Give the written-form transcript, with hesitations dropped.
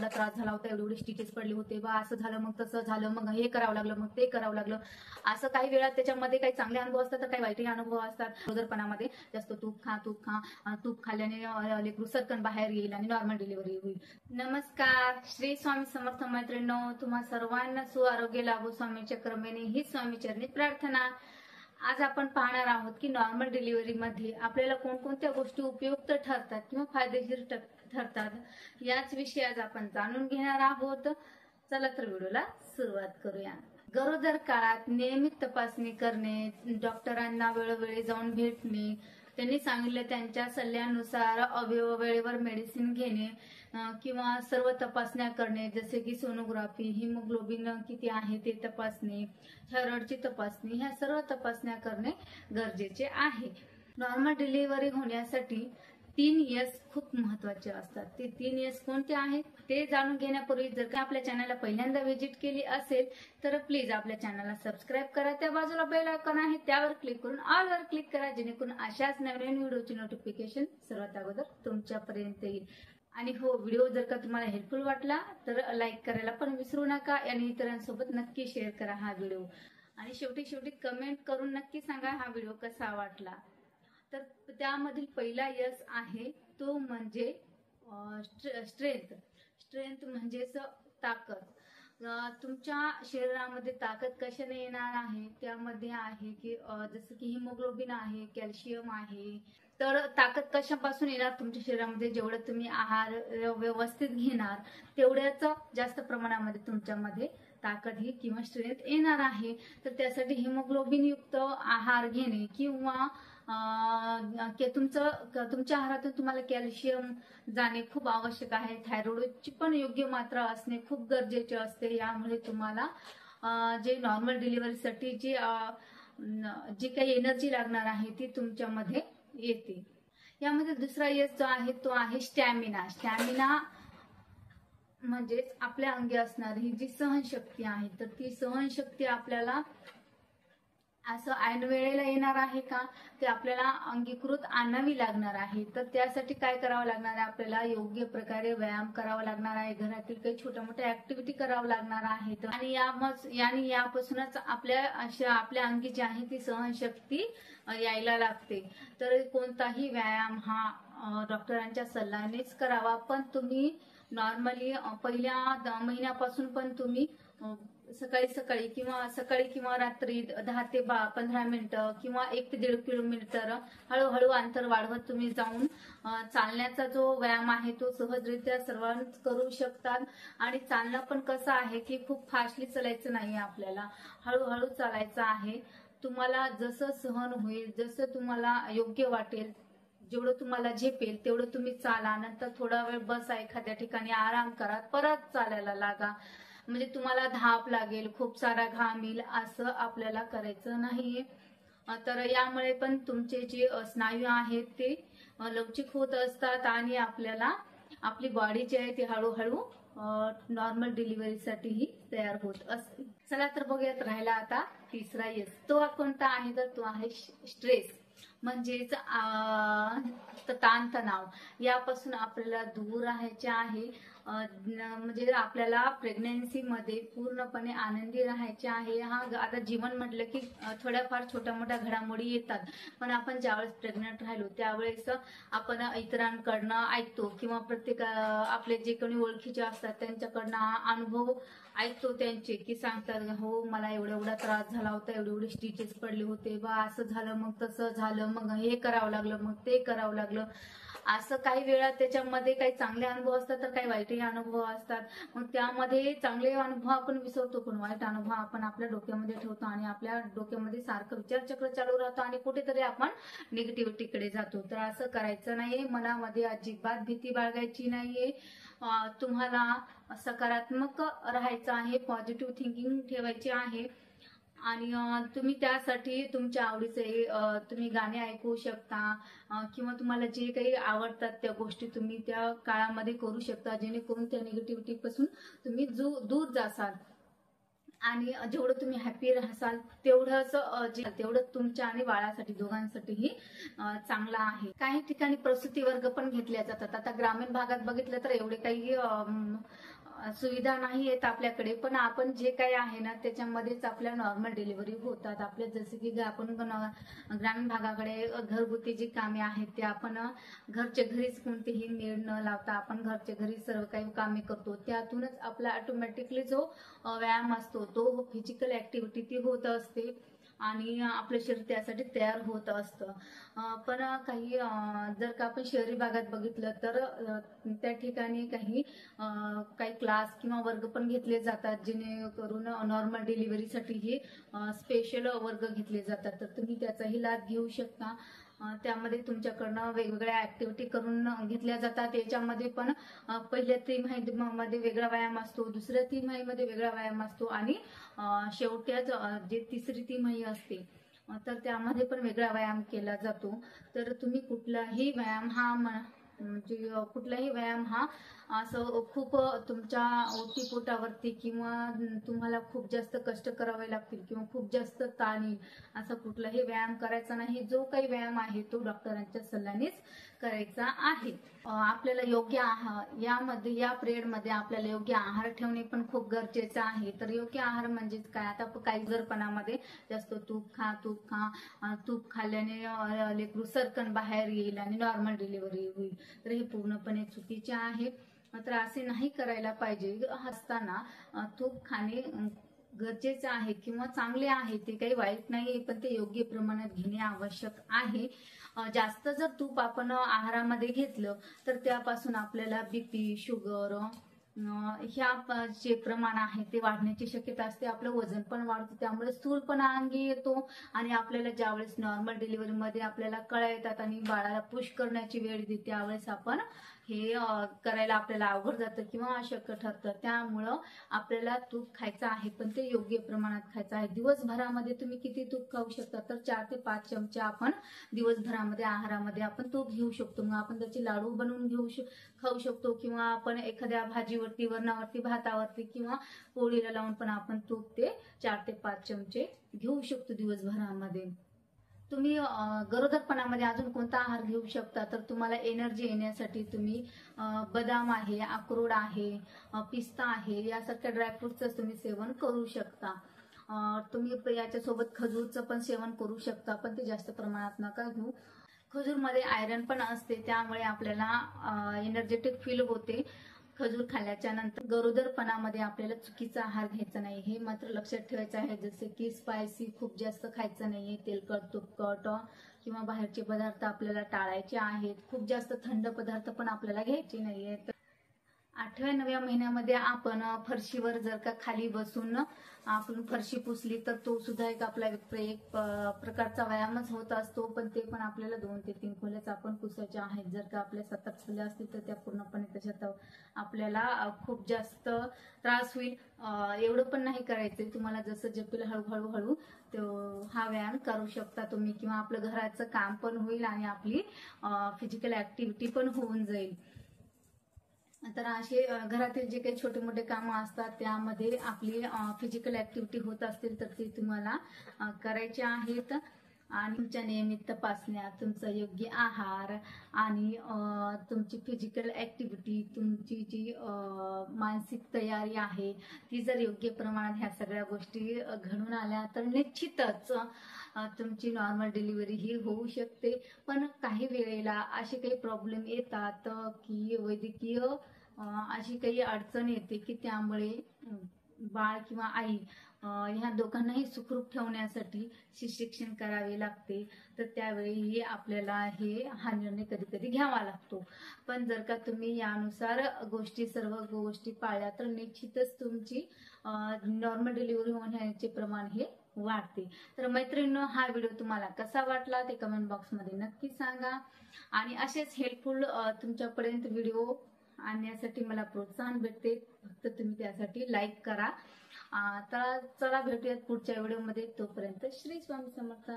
एवढा त्रास झाला होता, एवढे स्टिचेस पडले होते बा, असं झालं, मग तसं झालं, मग हे करावं लागलं, मग ते करावं लागलं. असं काही वेळा त्याच्यामध्ये काही चांगले अनुभव असतात तर काही वाईटही अनुभव असतात. गरोदरपणामध्ये जास्त तूप खा, तूप खाल्ल्याने लेकरू सरकन बाहेर येईल आणि नॉर्मल डिलिव्हरी होईल. नमस्कार, श्री स्वामी समर्थ मैत्रिणींनो, तुम्हा सर्वांना सुआरोग्य लाभो स्वामी चक्रमेने ही स्वामी चरणी प्रार्थना. आज आपण पाहणार आहोत की नॉर्मल डिलिव्हरी मध्ये आपल्याला कोणकोणत्या गोष्टी उपयुक्त ठरतात किंवा फायदेशीर ठरतात, याच विषयी आज आपण जाणून घेणार आहोत. चला तर व्हिडिओला सुरुवात करूया. गरोदर काळात नियमित तपासणी करणे, डॉक्टरांना वेळोवेळी जाऊन भेटणे, त्यांनी सांगितलं त्यांच्या सल्ल्यानुसार अवयव वेळेवर मेडिसिन घेणे किंवा सर्व तपासण्या करणे, जसे की सोनोग्राफी, हिमोग्लोबिन किती आहे ते तपासणे, थायरॉइडची तपासणी, ह्या सर्व तपासण्या करणे गरजेचे आहे. नॉर्मल डिलिव्हरी होण्यासाठी 3 S खूप महत्वाचे असतात. ते 3 S कोणते आहेत ते जाणून घेण्यापूर्वी जर का आपल्या चॅनलला पहिल्यांदा व्हिजिट केली असेल तर प्लीज आपल्या चॅनलला सबस्क्राईब करा. त्या बाजूला बेल आयकॉन आहे त्यावर क्लिक करून ऑल वर क्लिक करा, जेणेकरून अशाच नवीन व्हिडिओची नोटिफिकेशन सर्वात अगोदर तुमच्यापर्यंत येईल. आणि हो, व्हिडिओ जर का तुम्हाला हेल्पफुल वाटला तर लाईक करायला पण विसरू नका आणि इतरांसोबत नक्की शेअर करा हा व्हिडिओ. आणि शेवटी कमेंट करून नक्की सांगा हा व्हिडिओ कसा वाटला. तर त्यामधील पहिला यस आहे तो म्हणजे स्ट्रेंथ म्हणजेच ताकद. तुमच्या शरीरामध्ये ताकद कशाने येणार आहे, त्यामध्ये आहे की जसं की हिमोग्लोबिन आहे, कॅल्शियम आहे. तर ताकद कशापासून येणार, तुमच्या शरीरामध्ये जेवढं तुम्ही आहार व्यवस्थित घेणार तेवढ्याच जास्त प्रमाणामध्ये तुमच्यामध्ये ताकद ही किंवा स्ट्रेंथ येणार आहे. तर त्यासाठी हिमोग्लोबिन युक्त आहार घेणे किंवा तुमच्या आहारातून तुम्हाला कॅल्शियम जाणे खूप आवश्यक आहे. थायरॉइडची पण योग्य मात्रा असणे खूप गरजेचे असते. यामुळे तुम्हाला जे नॉर्मल डिलिव्हरीसाठी जी काही एनर्जी लागणार आहे ती तुमच्यामध्ये येते. यामध्ये दुसरा यश जो आहे तो आहे स्टॅमिना. स्टॅमिना म्हणजेच आपल्या अंगी असणारी जी सहनशक्ती आहे, तर ती सहनशक्ती आपल्याला असं ऐन वेळेला येणार आहे का, ते आपल्याला अंगीकृत आणावी लागणार आहे. तर त्यासाठी काय करावं लागणार आहे, आपल्याला योग्य प्रकारे व्यायाम करावा लागणार आहे, घरातील काही छोट्या मोठ्या ऍक्टिव्हिटी करावं लागणार आहेत आणि यापासूनच आपल्या अंगी जी आहे ती सहनशक्ती यायला लागते. तर कोणताही व्यायाम हा डॉक्टरांच्या सल्ल्यानेच करावा. पण तुम्ही नॉर्मली पहिल्या महिन्यापासून पण तुम्ही सकाळी किंवा रात्री 10 ते 15 मिनिटं किंवा 1 ते 1.5 किलोमीटर हळूहळू अंतर वाढवत तुम्ही जाऊन चालण्याचा जो व्यायाम आहे तो सहजरित्या सर्वांच करू शकतात. आणि चालणं पण कसं आहे की खूप फास्टली चालायचं नाही, आपल्याला हळूहळू चालायचं आहे. तुम्हाला जसं सहन होईल, जसं तुम्हाला योग्य वाटेल, जेवढं तुम्हाला झेपेल तेवढं तुम्ही चाला. नंतर थोडा वेळ बसा एखाद्या ठिकाणी, आराम करा, परत चालायला लागा. म्हणजे तुम्हाला धाप लागेल, खूप सारा घाम येईल, असं आपल्याला करायचं नाहीये. तर यामुळे पण तुमचे जे स्नायू आहेत ते लवचिक होत असतात आणि आपल्याला आपली बॉडी जी आहे ती हळूहळू नॉर्मल डिलिव्हरीसाठीही तयार होत असते. चला तर बघूयात राहिला आता तिसरा यस. तो कोणता आहे तर तो आहे स्ट्रेस. म्हणजेच ताणतणाव. यापासून आपल्याला दूर राहायचे आहे. म्हणजे आपल्याला प्रेग्नन्सी मध्ये पूर्णपणे आनंदी राहायचे आहे. आता जीवन म्हटलं की थोड्याफार छोट्या मोठ्या घडामोडी येतात, पण आपण ज्यावेळेस प्रेग्नंट राहिलो त्यावेळेस आपण इतरांकडनं ऐकतो किंवा आपले जे कोणी ओळखीचे असतात त्यांच्याकडनं अनुभव ऐकतो त्यांचे, की सांगतात हो मला एवढा त्रास झाला होता, एवढे स्टिचेस पडले होते बा, असं झालं, मग तसं झालं, मग हे करावं लागलं, मग ते करावं लागलं. असं काही वेळा त्याच्यामध्ये काही चांगले अनुभव असतात तर काही वाईटही अनुभव असतात. मग त्यामध्ये चांगले अनुभव आपण विसरतो, पण वाईट अनुभव आपण आपल्या डोक्यामध्ये ठेवतो आणि आपल्या डोक्यामध्ये सारखं विचारचक्र चालू राहतो आणि कुठेतरी आपण निगेटिव्हिटीकडे जातो. तर असं करायचं नाहीये. मनामध्ये अजिबात भीती बाळगायची नाहीये. तुम्हाला सकारात्मक राहायचं आहे, पॉझिटिव्ह थिंकिंग ठेवायची आहे. आणि तुम्ही त्यासाठी तुमच्या आवडीचे तुम्ही गाणे ऐकू शकता किंवा तुम्हाला जे काही आवडतात त्या गोष्टी तुम्ही त्या काळामध्ये करू शकता, जेणेकरून त्या निगेटिव्हिटी पासून तुम्ही दूर जासाल. आणि जेवढं तुम्ही हॅपी राहाल तेवढं तुमच्या आणि बाळासाठी दोघांसाठीही चांगलं आहे. काही ठिकाणी प्रसूती वर्ग पण घेतल्या जातात. आता ग्रामीण भागात बघितलं तर एवढे काही सुविधा नाही आहेत आपल्याकडे, पण आपण जे काही आहे ना त्याच्यामध्येच आपल्या नॉर्मल डिलिव्हरी होतात. आपल्या जसे की आपण ग्रामीण भागाकडे घरगुती जी कामे आहेत ते आपण घरच्या घरीच कोणतेही मेळ न लावता आपण घरच्या घरी सर्व काही कामे करतो. त्यातूनच आपला ऑटोमॅटिकली जो व्यायाम असतो तो फिजिकल ऍक्टिव्हिटी ती होत असते आणि आपलं शरीर त्यासाठी तयार होत असतं. पण काही जर का आपण शहरी भागात बघितलं तर त्या ठिकाणी काही क्लास किंवा वर्ग पण घेतले जातात, जेणेकरून नॉर्मल डिलिव्हरीसाठीही स्पेशल वर्ग घेतले जातात. तर तुम्ही त्याचाही लाभ घेऊ शकता. त्यामध्ये तुमच्याकडनं वेगवेगळ्या ऍक्टिव्हिटी करून घेतल्या जातात. याच्यामध्ये पण पहिल्या तिमाहीमध्ये वेगळा व्यायाम असतो, दुसऱ्या तिमाहीमध्ये वेगळा व्यायाम असतो आणि शेवट्याच जे तिसरी तिमाही असते तर त्यामध्ये पण वेगळा व्यायाम केला जातो. तर तुम्ही कुठलाही व्यायाम हा असं खूप तुमच्या ओटीपोटावरती किंवा तुम्हाला खूप जास्त कष्ट करावे लागतील किंवा खूप जास्त ताण येईल असा कुठलाही व्यायाम करायचा नाही. जो काही व्यायाम आहे तो डॉक्टरांच्या सल्ल्यानेच करायचा आहे. आपल्याला योग्य आहार या पिरियडमध्ये आपल्याला योग्य आहार ठेवणे पण खूप गरजेचं आहे. तर योग्य आहार म्हणजेच काय, आता काही जरपणामध्ये जास्त तूप खाल्ल्याने लेकरू सरकन बाहेर येईल आणि नॉर्मल डिलिव्हरी होईल, तर हे पूर्णपणे चुकीचे आहे. तर असे नाही करायला पाहिजे. असताना तूप खाणे गरजेचे आहे किंवा चांगले आहे, ते काही वाईट नाही, पण ते योग्य प्रमाणात घेणे आवश्यक आहे. जास्त जर तूप आपण आहारामध्ये घेतलं तर त्यापासून आपल्याला बीपी, शुगर ह्या जे प्रमाण आहे ते वाढण्याची शक्यता असते. आपलं वजन पण वाढतं, त्यामुळे स्थूलपणा अंगी येतो आणि आपल्याला ज्यावेळेस नॉर्मल डिलिव्हरी मध्ये आपल्याला कळा येतात आणि बाळाला पुश करण्याची वेळ येते त्यावेळेस आपण हे करायला आपल्याला अवघड जातं किंवा अशक्य ठरतं. त्यामुळं आपल्याला तूप खायचं आहे, पण ते योग्य प्रमाणात खायचं आहे. दिवसभरामध्ये तुम्ही किती तूप खाऊ शकता, तर 4 ते 5 चमचे आपण दिवसभरामध्ये आहारामध्ये आपण तूप घेऊ शकतो. मग आपण त्याचे लाडू बनवून खाऊ शकतो किंवा आपण एखाद्या भाजीवरती, वरणावरती, भातावरती किंवा पोळीला लावून पण आपण तूप ते 4 ते 5 चमचे घेऊ शकतो दिवसभरामध्ये. तुम्ही गरोदरपणामध्ये अजून कोणता आहार घेऊ शकता, तर तुम्हाला एनर्जी येण्यासाठी तुम्ही बदाम आहे, अक्रोड आहे, पिस्ता आहे, यासारख्या ड्रायफ्रुटचं तुम्ही सेवन करू शकता. तुम्ही याच्यासोबत खजूरचं पण सेवन करू शकता, पण ते जास्त प्रमाणात नका घेऊ. खजूरमध्ये आयरन पण असते, त्यामुळे आपल्याला एनर्जेटिक फील होते खजूर खाल्ल्याच्या नंतर. गरोदरपणामध्ये आपल्याला चुकीचा आहार घ्यायचा नाही, हे मात्र लक्षात ठेवायचं आहे. जसे की स्पायसी खूप जास्त खायचं नाहीये, तेलकट, तुपकट किंवा बाहेरचे पदार्थ आपल्याला टाळायचे आहेत. खूप जास्त थंड पदार्थ पण आपल्याला घ्यायचे नाहीयेत. 8व्या-9व्या महिन्यामध्ये आपण फरशीवर जर का खाली बसून आपण फरशी पुसली तर तो सुद्धा एक आपला एक प्रकारचा व्यायामच होत असतो. पण ते पण आपल्याला 2 ते 3 खोल्याच आपण पुसायच्या आहेत. जर का आपल्या 7-8 खोल्या असतील तर त्या पूर्णपणे त्याच्यात आपल्याला खूप जास्त त्रास होईल. एवढं पण नाही करायचं. तुम्हाला जसं जपेल हळूहळू हा व्यायाम करू शकता तुम्ही, किंवा आपलं घराचं काम पण होईल आणि आपली फिजिकल ऍक्टिव्हिटी पण होऊन जाईल. तर असे घरातील जे काही छोटे मोठे कामं असतात त्यामध्ये आपली फिजिकल ऍक्टिव्हिटी होत असतील तर ते तुम्हाला करायचे आहेत. आणि तुमच्या नियमित तपासण्या, तुमचा योग्य आहार आणि तुमची फिजिकल ऍक्टिव्हिटी, तुमची जी मानसिक तयारी आहे ती जर योग्य प्रमाणात ह्या सगळ्या गोष्टी घडून आल्या तर निश्चितच तुमची नॉर्मल डिलिव्हरी ही होऊ शकते. पण काही वेळेला असे काही प्रॉब्लेम येतात की वैद्यकीय अशी काही अडचण येते की त्यामुळे बाळ किंवा आई ह्या दोघांनाही सुखरूप ठेवण्यासाठी शिक्षण करावे लागते. तर त्यावेळी आपल्याला हा निर्णय कधी कधी घ्यावा लागतो. पण जर का तुम्ही यानुसार सर्व गोष्टी पाळल्या तर निश्चितच तुमची नॉर्मल डिलिव्हरी होण्याचे प्रमाण हे वाढते. तर मैत्रिणींनो, हा व्हिडिओ तुम्हाला कसा वाटला ते कमेंट बॉक्समध्ये नक्की सांगा. आणि असेच हेल्पफुल तुमच्यापर्यंत व्हिडिओ आणण्यासाठी मला प्रोत्साहन भेटते. फक्त तुम्ही त्यासाठी लाईक करा. तर चला भेटूयात पुढच्या व्हिडिओमध्ये. तोपर्यंत श्री स्वामी समर्थ.